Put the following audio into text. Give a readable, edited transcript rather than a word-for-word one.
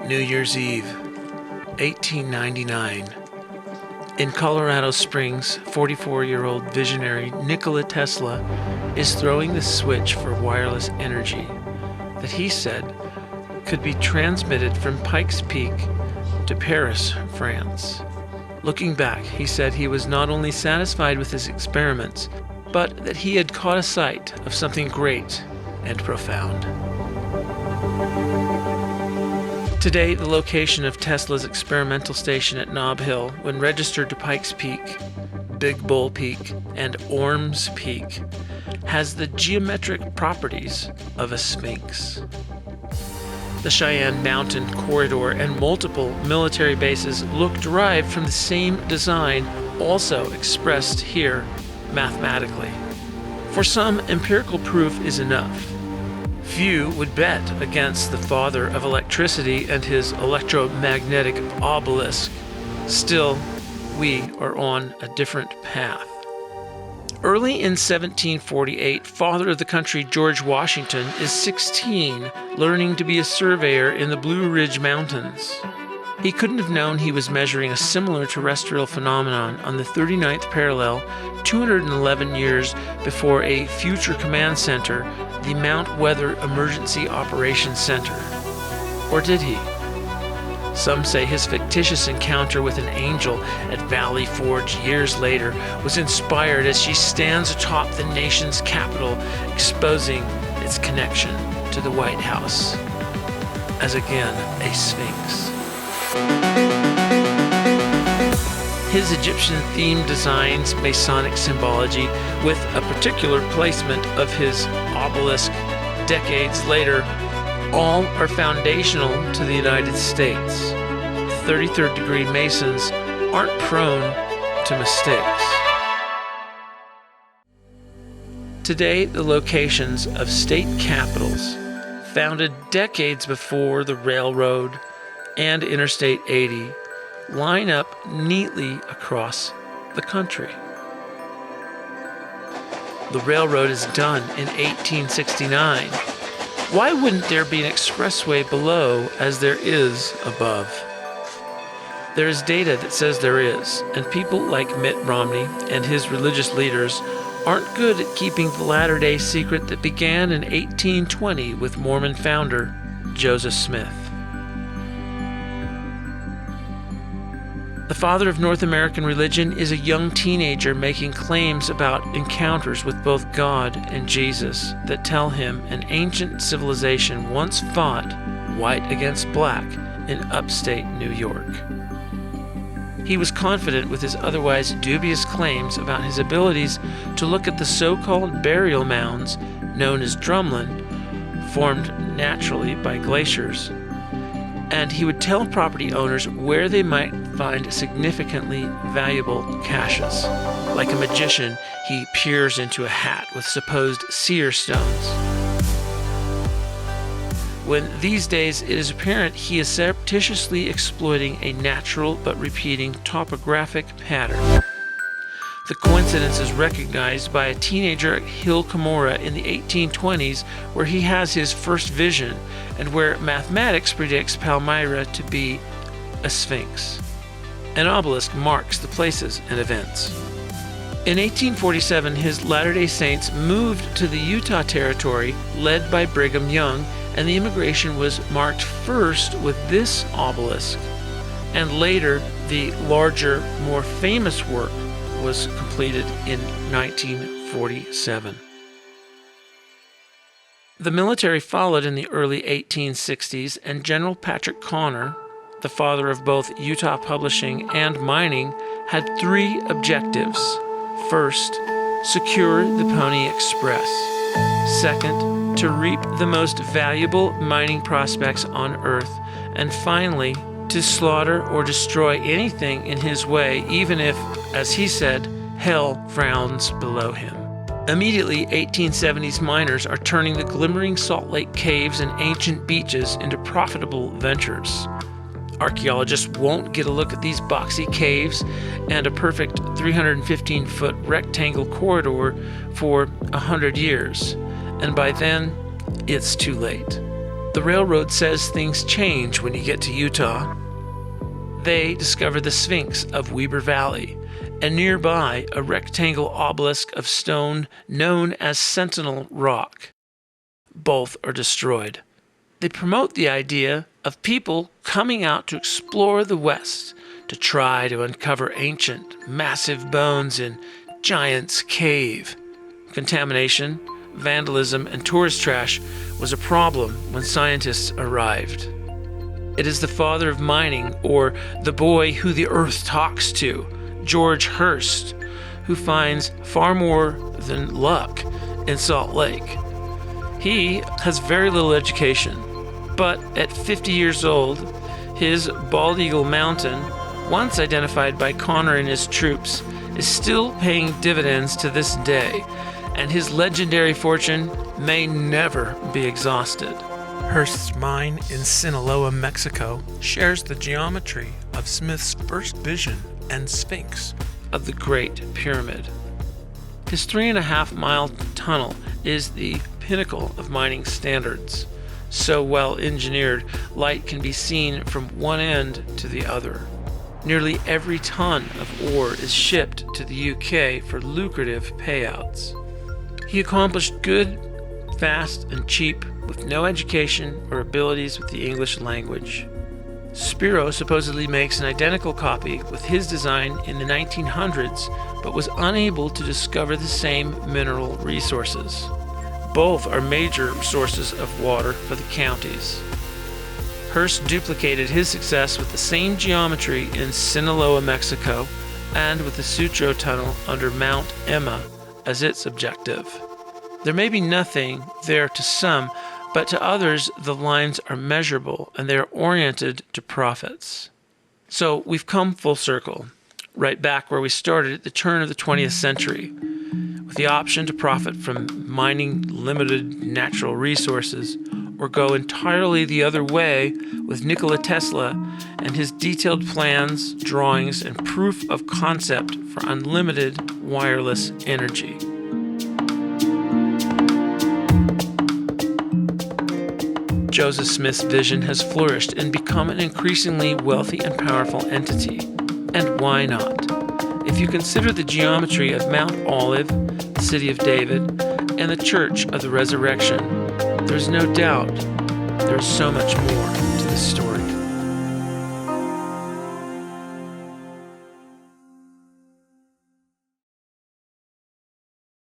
New Year's Eve, 1899. In Colorado Springs, 44-year-old visionary Nikola Tesla is throwing the switch for wireless energy that he said could be transmitted from Pikes Peak to Paris, France. Looking back, he said he was not only satisfied with his experiments, but that he had caught a sight of something great and profound. Today, the location of Tesla's experimental station at Nob Hill, when registered to Pikes Peak, Big Bull Peak, and Ormes Peak, has the geometric properties of a sphinx. The Cheyenne Mountain Corridor and multiple military bases look derived from the same design, also expressed here mathematically. For some, empirical proof is enough. Few would bet against the father of electricity and his electromagnetic obelisk. Still, we are on a different path. Early in 1748, father of the country George Washington is 16, learning to be a surveyor in the Blue Ridge Mountains. He couldn't have known he was measuring a similar terrestrial phenomenon on the 39th parallel 211 years before a future command center, the Mount Weather Emergency Operations Center. Or did he? Some say his fictitious encounter with an angel at Valley Forge years later was inspired as she stands atop the nation's capital, exposing its connection to the White House as again a sphinx. His Egyptian-themed designs, Masonic symbology, with a particular placement of his obelisk decades later, all are foundational to the United States. 33rd degree Masons aren't prone to mistakes. Today, the locations of state capitals, founded decades before the railroad and Interstate 80, line up neatly across the country. The railroad is done in 1869. Why wouldn't there be an expressway below as there is above? There is data that says there is, and people like Mitt Romney and his religious leaders aren't good at keeping the latter-day secret that began in 1820 with Mormon founder Joseph Smith. The father of North American religion is a young teenager making claims about encounters with both God and Jesus that tell him an ancient civilization once fought white against black in upstate New York. He was confident with his otherwise dubious claims about his abilities to look at the so-called burial mounds known as drumlin, formed naturally by glaciers, and he would tell property owners where they might find significantly valuable caches. Like a magician, he peers into a hat with supposed seer stones. When these days it is apparent he is surreptitiously exploiting a natural but repeating topographic pattern. The coincidence is recognized by a teenager at Hill Cumorah in the 1820s, where he has his first vision and where mathematics predicts Palmyra to be a sphinx. An obelisk marks the places and events. In 1847, his Latter-day Saints moved to the Utah Territory, led by Brigham Young, and the immigration was marked first with this obelisk, and later the larger, more famous work was completed in 1947. The military followed in the early 1860s, and General Patrick Connor, the father of both Utah publishing and mining, had three objectives. First, secure the Pony Express. Second, to reap the most valuable mining prospects on Earth. And finally, to slaughter or destroy anything in his way, even if, as he said, hell frowns below him. Immediately, 1870s miners are turning the glimmering Salt Lake caves and ancient beaches into profitable ventures. Archaeologists won't get a look at these boxy caves and a perfect 315-foot rectangle corridor for 100 years, and by then, it's too late. The railroad says things change when you get to Utah. They discover the Sphinx of Weber Valley, and nearby a rectangle obelisk of stone known as Sentinel Rock. Both are destroyed. They promote the idea of people coming out to explore the West to try to uncover ancient, massive bones in Giant's Cave. Contamination, vandalism, and tourist trash was a problem when scientists arrived. It is the father of mining, or the boy who the earth talks to, George Hearst, who finds far more than luck in Salt Lake. He has very little education, but at 50 years old, his Bald Eagle Mountain, once identified by Connor and his troops, is still paying dividends to this day, and his legendary fortune may never be exhausted. Hearst's mine in Sinaloa, Mexico, shares the geometry of Smith's first vision and Sphinx of the Great Pyramid. His 3.5-mile tunnel is the pinnacle of mining standards. So well engineered, light can be seen from one end to the other. Nearly every ton of ore is shipped to the UK for lucrative payouts. He accomplished good, fast, and cheap with no education or abilities with the English language. Spiro supposedly makes an identical copy with his design in the 1900s, but was unable to discover the same mineral resources. Both are major sources of water for the counties. Hearst duplicated his success with the same geometry in Sinaloa, Mexico, and with the Sutro Tunnel under Mount Emma as its objective. There may be nothing there to some, but to others the lines are measurable and they are oriented to profits. So we've come full circle, right back where we started at the turn of the 20th century, with the option to profit from mining limited natural resources, or go entirely the other way with Nikola Tesla and his detailed plans, drawings, and proof of concept for unlimited wireless energy. Joseph Smith's vision has flourished and become an increasingly wealthy and powerful entity. And why not? If you consider the geometry of Mount Olive, the City of David, and the Church of the Resurrection, there's no doubt there's so much more to the story.